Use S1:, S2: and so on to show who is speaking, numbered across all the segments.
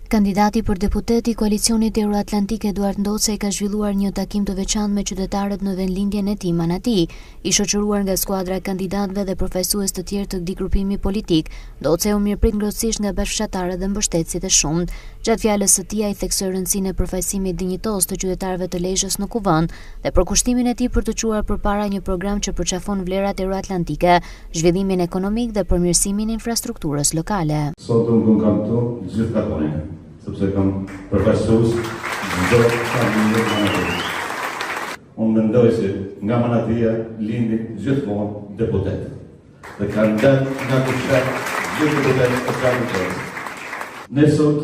S1: Kandidati për deputet i koalicionit Euroatlantik Eduard Ndocej ka zhvilluar një takim të veçantë me qytetarët në vendlindjen e tij Manati. I shoqëruar nga skuadra e kandidatëve dhe përfaqësues të tjerë të këtij grupimi politik, Ndocej u mirëprit ngrohtësisht nga bashkëshatarët dhe mbështetësit e shumt. Gjatë fjalës së tij ai theksoi rëndësinë e përfaqësimit dinjitos të qytetarëve të Lezhës në kuvend dhe për kushtimin e tij për të çuar përpara një program që përqafon vlerat euroatlantike, zhvillimin ekonomik dhe përmirësimin e infrastrukturës lokale.
S2: Sot unë kam këtu gjithë takonin, sepse kam përfaqësues çdo familje Manatia. Unë mendoj se nga Manatia lindin gjithmonë deputet. Dhe kanë dalë nga kushtet gjithë deputet e kandidatë. Ne sot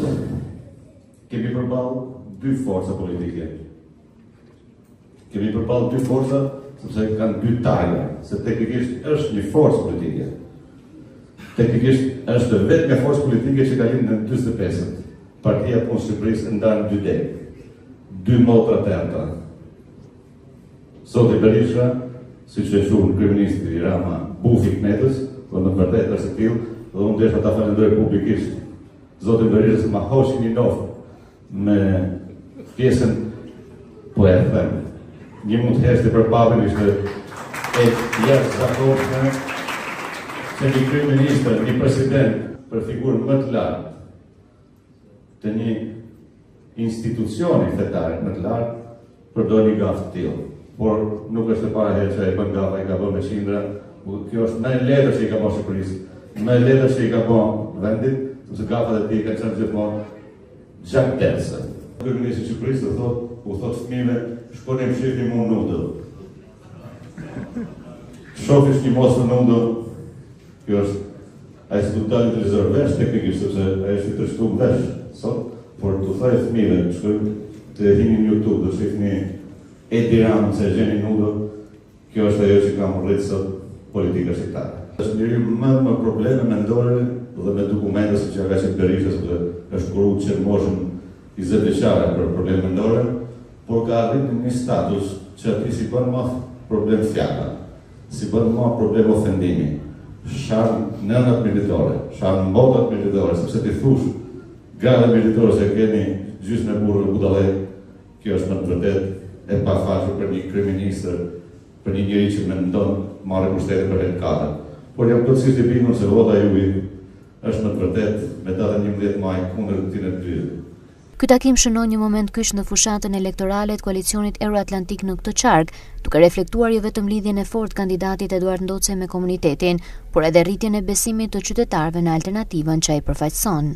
S2: kemi përballë dy forca politike. Kemi përballë dy forca sepse kanë dy targa, se teknikisht është një forcë politike. Teknikisht është vetëm një forcë politike që ka lindur në 45-ën. Partia Punë Shqipërisë ndan dy deg, dy motra të enta. Sot Berisha, siç e quajnë kryeministri Rama, bufi Kmetës, do në vërtet është tillë, dhe unë desha ta falenderoj publikisht zotin Berisha se ma hoqi një noftë me pjesën, po e them, një mund të heshte për babën ishte e jashtëzakonshme se një kryeministër, një president për figurën më të lartë të një institucioni fetare më të lartë përdor një gafë të tillë. Por nuk është e para herë që ai bën gafë, ai ka bërë me qindra. Kjo është më e lehtë që i ka bërë Shqipërisë, më e lehtë që i ka bërë vendit, sepse gafat e tij kanë qenë gjithmonë gjaktese. Kryeministri i Shqipërisë u thot fëmijëve, shkoni më shihni mua nudë. Shofish një mos në nudë, kjo është ai s'u dalë televizor vesh teknikisht sepse ai është të shtuar vesh sot, por të thaj fëmijëve, shkojnë të hini në YouTube, do shihni Edi Ramën se gjeni nudë, kjo është ajo që kam rritë sot politika shqiptare. Është njëri më probleme mendore dhe me dokumente se që ka qenë Berisha, sepse është kuru që në moshën 20 vjeçare për probleme mendore, por ka arritur një status që ati si bën më problem fjala, si bën më problem ofendimi, sharm nënat militore, sharm motat militore, sepse ti thush grada militore se keni gjysmë e burrë budallë, kjo është në të vërtetë e pafashur për një kryeministër, për një njeri që mendon marrë pushtetin për herë katër. Por jam plotësisht i bindur se vota juaj është në të vërtetë me datën 11 maj kundër këtij ndryshe.
S1: Ky takim shënon një moment kyç në fushatën elektorale të koalicionit Euroatlantik në këtë qark, duke reflektuar jo vetëm lidhjen e fortë kandidatit Eduard Ndocej me komunitetin, por edhe rritjen e besimit të qytetarëve në alternativën që ai përfaqëson.